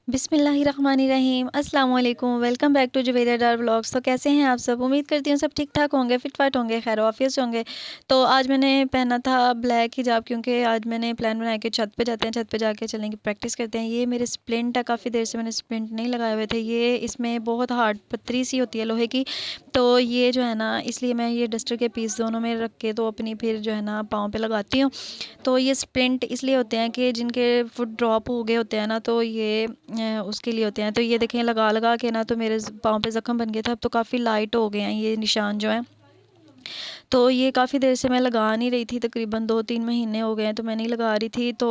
बिस्मिल्लाहिर्रहमानिर्रहीम अस्सलाम वालेकुम। Welcome back to Juveria Dar vlogs. तो कैसे हैं आप सब? उम्मीद करती हूँ सब ठीक ठाक होंगे, फिट फाट होंगे, खैर ऑफिस होंगे। तो आज मैंने पहना था ब्लैक हिजाब, क्योंकि आज मैंने प्लान बनाया कि छत पे जाते हैं, छत पे जाके चलने की प्रैक्टिस करते हैं। ये मेरे स्प्लिंट है, काफ़ी देर से मैंने स्प्लिंट नहीं लगाए हुए थे। ये इसमें बहुत हार्ड पतरी सी होती है लोहे की, तो ये जो है ना, इसलिए मैं ये डस्टर के पीस दोनों में रख के तो अपनी फिर जो है ना पाँव पे लगाती हूँ। तो ये स्प्लिंट इसलिए होते हैं कि जिनके फुट ड्रॉप हो गए होते हैं ना, तो ये उसके लिए होते हैं। तो ये देखें, लगा लगा के ना तो मेरे पाँव पे ज़ख्म बन गया था, अब तो काफ़ी लाइट हो गए हैं ये निशान जो हैं। तो ये काफ़ी देर से मैं लगा नहीं रही थी, तकरीबन 2-3 महीने हो गए हैं तो मैं नहीं लगा रही थी। तो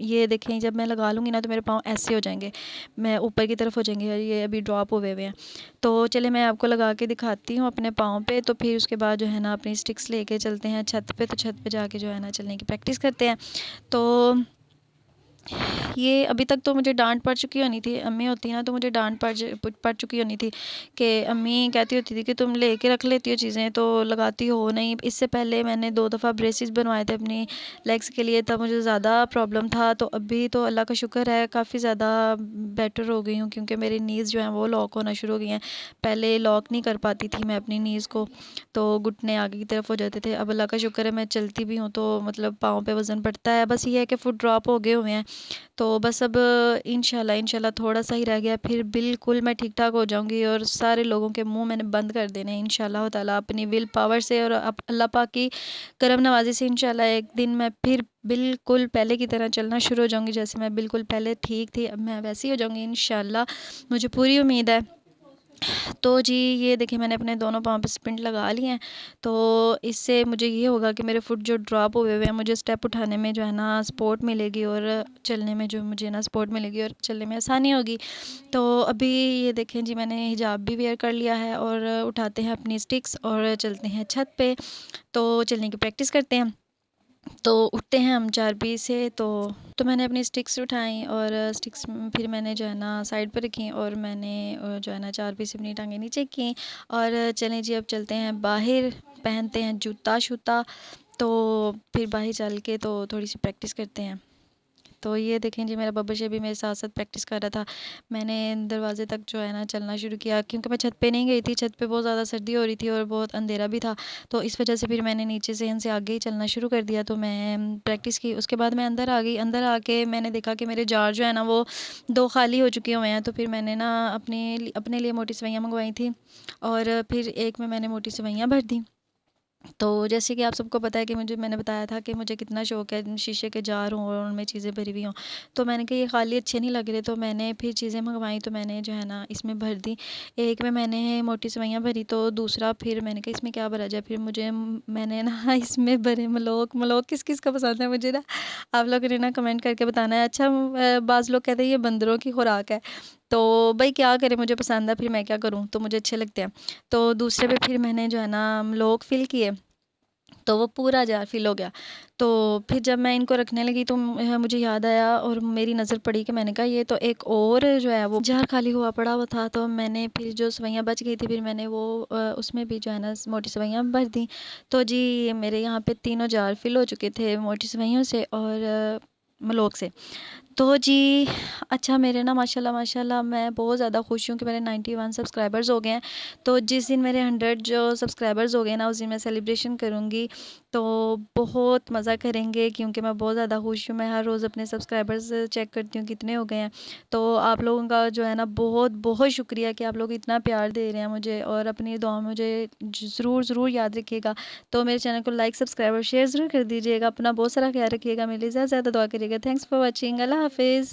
ये देखें, जब मैं लगा लूँगी ना तो मेरे पाँव ऐसे हो जाएंगे, मैं ऊपर की तरफ हो जाएंगे, ये अभी ड्रॉप हुए हुए हैं। तो चले मैं आपको लगा के दिखाती हूँ अपने पाँव पे। तो फिर उसके बाद जो है ना अपनी स्टिक्स लेके चलते हैं छत पे। तो छत पे जाके जो है ना चलने की प्रैक्टिस करते हैं। तो ये अभी तक तो मुझे डांट पड़ चुकी होनी थी, अम्मी होती ना तो मुझे डांट पड़ चुकी होनी थी कि अम्मी कहती होती थी कि तुम लेके रख लेती हो चीज़ें तो लगाती हो नहीं। इससे पहले मैंने 2 दफ़ा ब्रेसिस बनवाए थे अपनी लेग्स के लिए, तब मुझे ज़्यादा प्रॉब्लम था। तो अभी तो अल्लाह का शुक्र है काफ़ी ज़्यादा बेटर हो गई हूँ, क्योंकि मेरी नीज़ जो हैं वो लॉक होना शुरू हो गई हैं। पहले लॉक नहीं कर पाती थी मैं अपनी नीज़ को, तो घुटने आगे की तरफ हो जाते थे। अब अल्लाह का शुक्र है मैं चलती भी हूँ, तो मतलब पाँव पे वज़न पड़ता है। बस ये है कि फुट ड्रॉप हो गए हुए हैं, तो बस अब इंशाल्लाह इंशाल्लाह थोड़ा सा ही रह गया, फिर बिल्कुल मैं ठीक ठाक हो जाऊंगी और सारे लोगों के मुंह मैंने बंद कर देने हैं इंशाल्लाह ताला, अपनी विल पावर से और अल्लाह पाक की करम नवाजी से। इंशाल्लाह एक दिन मैं फिर बिल्कुल पहले की तरह चलना शुरू हो जाऊंगी, जैसे मैं बिल्कुल पहले ठीक थी अब मैं वैसी हो जाऊंगी इंशाल्लाह, मुझे पूरी उम्मीद है। तो जी ये देखिए, मैंने अपने दोनों पाँव पे स्प्रिंट लगा लिए हैं। तो इससे मुझे ये होगा कि मेरे फुट जो ड्रॉप हुए हुए हैं, मुझे स्टेप उठाने में जो है ना सपोर्ट मिलेगी, और चलने में जो मुझे ना सपोर्ट मिलेगी और चलने में आसानी होगी। तो अभी ये देखें जी, मैंने हिजाब भी वेयर कर लिया है और उठाते हैं अपनी स्टिक्स और चलते हैं छत पे। तो चलने की प्रैक्टिस करते हैं। तो उठते हैं हम 4 से। तो मैंने अपनी स्टिक्स उठाई और स्टिक्स फिर मैंने जो है ना साइड पर रखी, और मैंने जो है ना 4 से अपनी टांगें नीचे की। और चलें जी, अब चलते हैं बाहर, पहनते हैं जूता शूता। तो फिर बाहर चल के तो थोड़ी सी प्रैक्टिस करते हैं। तो ये देखें जी, मेरा बब्बर शेर भी मेरे साथ साथ प्रैक्टिस कर रहा था। मैंने दरवाजे तक जो है ना चलना शुरू किया, क्योंकि मैं छत पे नहीं गई थी, छत पे बहुत ज़्यादा सर्दी हो रही थी और बहुत अंधेरा भी था। तो इस वजह से फिर मैंने नीचे से इनसे आगे ही चलना शुरू कर दिया। तो मैं प्रैक्टिस की, उसके बाद मैं अंदर आ गई। अंदर आके मैंने देखा कि मेरे जार जो है ना वो 2 खाली हो चुके हुए हैं। तो फिर मैंने ना अपने लिए मोटी सवैयाँ मंगवाई थी, और फिर एक में मैंने मोटी सवैयाँ भर दी। तो जैसे कि आप सबको पता है कि मैंने बताया था कि मुझे कितना शौक है शीशे के जार हों और उनमें चीज़ें भरी हुई हों। तो मैंने कहा ये खाली अच्छे नहीं लग रहे, तो मैंने फिर चीज़ें मंगवाई, तो मैंने जो है ना इसमें भर दी। एक में मैंने मोटी सेवइयाँ भरी, तो दूसरा फिर मैंने कहा इसमें क्या भरा जाए। फिर मैंने ना इसमें भरे मलोक। मलोक किस किस का पसंद है मुझे ना आप लोगों ने ना कमेंट करके बताना है। अच्छा, बाज़ लोग कहते हैं ये बंदरों की खुराक है, तो भाई क्या करें, मुझे पसंद है, फिर मैं क्या करूँ, तो मुझे अच्छे लगते हैं। तो दूसरे पे फिर मैंने जो है ना मलोक फिल किए, तो वो पूरा जार फिल हो गया। तो फिर जब मैं इनको रखने लगी तो मुझे याद आया और मेरी नज़र पड़ी कि मैंने कहा ये तो एक और जो है वो जार खाली हुआ पड़ा हुआ था। तो मैंने फिर जो सवैयाँ बच गई थी, फिर मैंने वो उसमें भी जो है ना मोटी सवैयाँ भर दी। तो जी मेरे यहाँ पे तीनों जार फिल हो चुके थे मोटी सवैयों से और मलोक से। तो जी अच्छा, मेरे ना माशाल्लाह माशाल्लाह मैं बहुत ज़्यादा खुश हूँ कि मेरे 91 सब्सक्राइबर्स हो गए हैं। तो जिस दिन मेरे 100 जो सब्सक्राइबर्स हो गए ना, उस दिन मैं सेलिब्रेशन करूँगी। तो बहुत मज़ा करेंगे, क्योंकि मैं बहुत ज़्यादा खुश हूँ। मैं हर रोज़ अपने सब्सक्राइबर्स चेक करती हूँ कितने हो गए हैं। तो आप लोगों का जो है ना बहुत बहुत शुक्रिया कि आप लोग इतना प्यार दे रहे हैं मुझे, और अपनी दुआ में मुझे ज़रूर ज़रूर याद रखिएगा। तो मेरे चैनल को लाइक सब्सक्राइब और शेयर ज़रूर कर दीजिएगा। अपना बहुत सारा ख्याल रखिएगा, मेरे लिए ज़्यादा ज़्यादा दुआ करिएगा। Thanks for watching. अल्लाह हाफिज़।